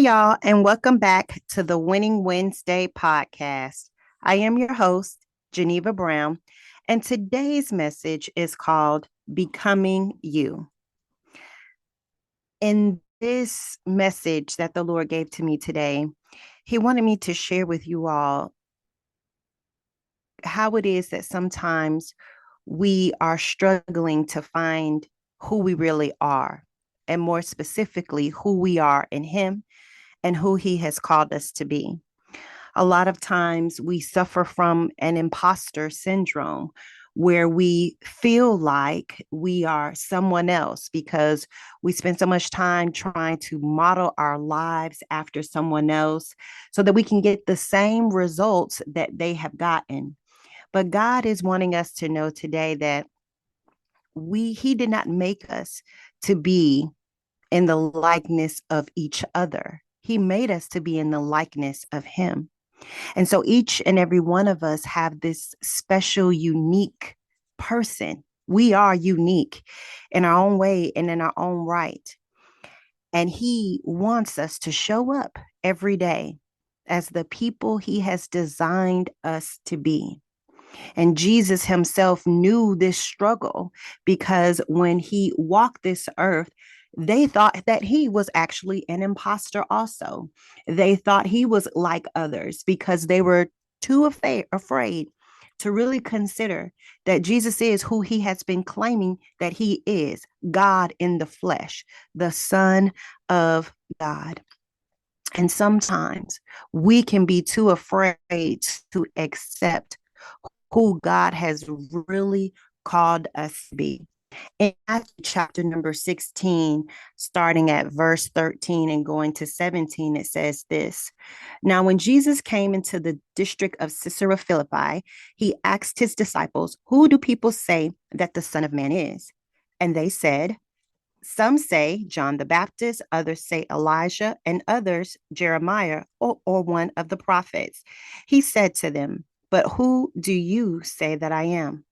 Hey, y'all, and welcome back to the Winning Wednesday podcast. I am your host, Geneva Brown, and today's message is called Becoming You. In this message that the Lord gave to me today, He wanted me to share with you all how it is that sometimes we are struggling to find who we really are, and more specifically, who we are in Him and who He has called us to be. A lot of times we suffer from an imposter syndrome where we feel like we are someone else because we spend so much time trying to model our lives after someone else so that we can get the same results that they have gotten. But God is wanting us to know today that He did not make us to be in the likeness of each other. He made us to be in the likeness of Him. And so each and every one of us have this special, unique person. We are unique in our own way and in our own right. And He wants us to show up every day as the people He has designed us to be. And Jesus Himself knew this struggle because when He walked this earth, they thought that He was actually an imposter also. They thought He was like others because they were too afraid to really consider that Jesus is who He has been claiming that He is, God in the flesh, the Son of God. And sometimes we can be too afraid to accept who God has really called us to be. In Matthew chapter number 16, starting at verse 13 and going to 17, it says this. Now, when Jesus came into the district of Caesarea Philippi, he asked his disciples, "Who do people say that the Son of Man is?" And they said, "Some say John the Baptist, others say Elijah, and others Jeremiah or one of the prophets." He said to them, "But who do you say that I am?"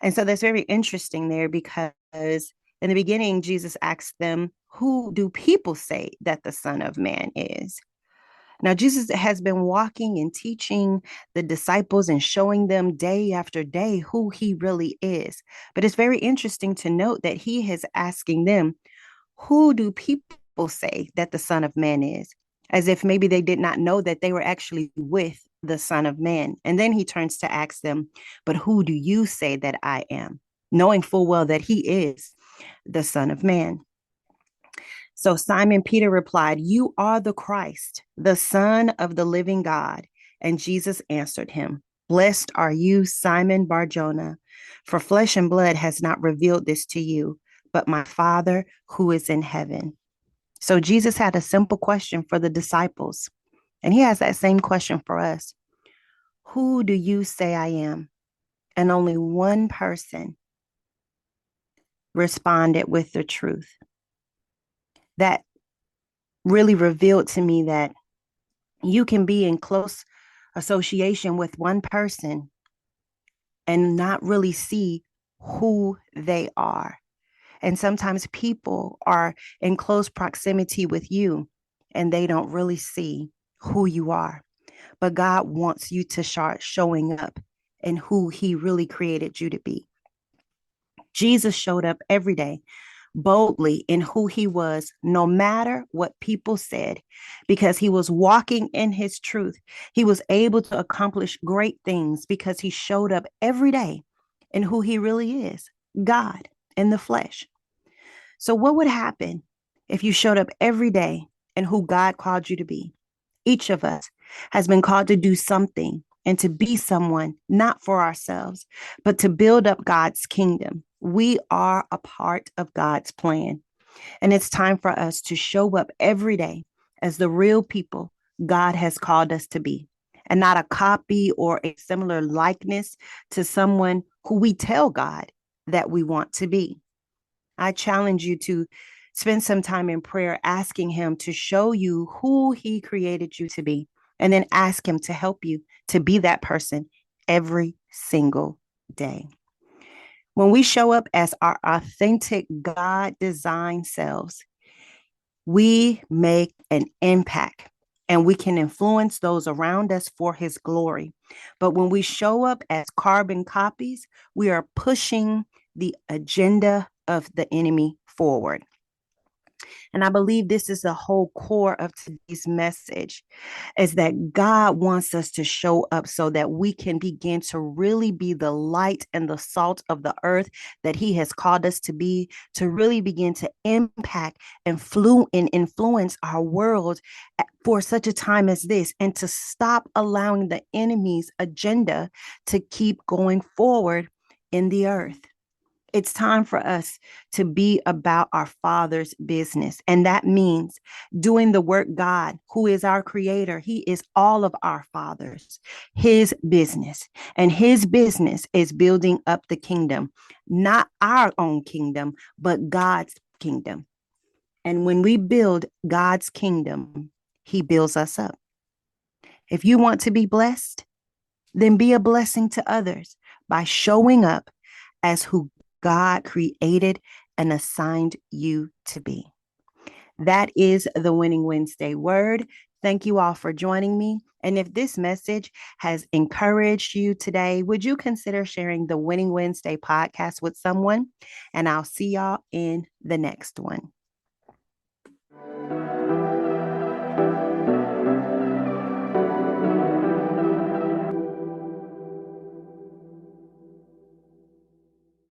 And so that's very interesting there because in the beginning, Jesus asked them, "Who do people say that the Son of Man is?" Now, Jesus has been walking and teaching the disciples and showing them day after day who He really is. But it's very interesting to note that He is asking them, "Who do people say that the Son of Man is?" As if maybe they did not know that they were actually with the Son of Man. And then He turns to ask them, "But who do you say that I am?" Knowing full well that He is the Son of Man. So Simon Peter replied, "You are the Christ, the Son of the living God." And Jesus answered him, "Blessed are you, Simon Bar-Jonah, for flesh and blood has not revealed this to you, but my Father who is in heaven." So Jesus had a simple question for the disciples, and He has that same question for us. Who do you say I am? And only one person responded with the truth. That really revealed to me that you can be in close association with one person and not really see who they are. And sometimes people are in close proximity with you and they don't really see who you are. But God wants you to start showing up in who He really created you to be. Jesus showed up every day boldly in who He was, no matter what people said, because He was walking in His truth. He was able to accomplish great things because He showed up every day in who He really is, God in the flesh. So, what would happen if you showed up every day in who God called you to be? Each of us has been called to do something and to be someone, not for ourselves, but to build up God's kingdom. We are a part of God's plan. And it's time for us to show up every day as the real people God has called us to be, and not a copy or a similar likeness to someone who we tell God that we want to be. I challenge you to spend some time in prayer asking Him to show you who He created you to be, and then ask Him to help you to be that person every single day. When we show up as our authentic God designed selves, we make an impact and we can influence those around us for his glory. But when we show up as carbon copies, we are pushing the agenda of the enemy forward. And I believe this is the whole core of today's message, is that God wants us to show up so that we can begin to really be the light and the salt of the earth that he has called us to be, to really begin to impact and influence our world for such a time as this, and to stop allowing the enemy's agenda to keep going forward in the earth. It's time for us to be about our Father's business. And that means doing the work God, who is our creator, he is all of our fathers, his business. And his business is building up the kingdom, not our own kingdom, but God's kingdom. And when we build God's kingdom, he builds us up. If you want to be blessed, then be a blessing to others by showing up as who God created and assigned you to be. That is the Winning Wednesday word. Thank you all for joining me. And if this message has encouraged you today, would you consider sharing the Winning Wednesday podcast with someone? And I'll see y'all in the next one.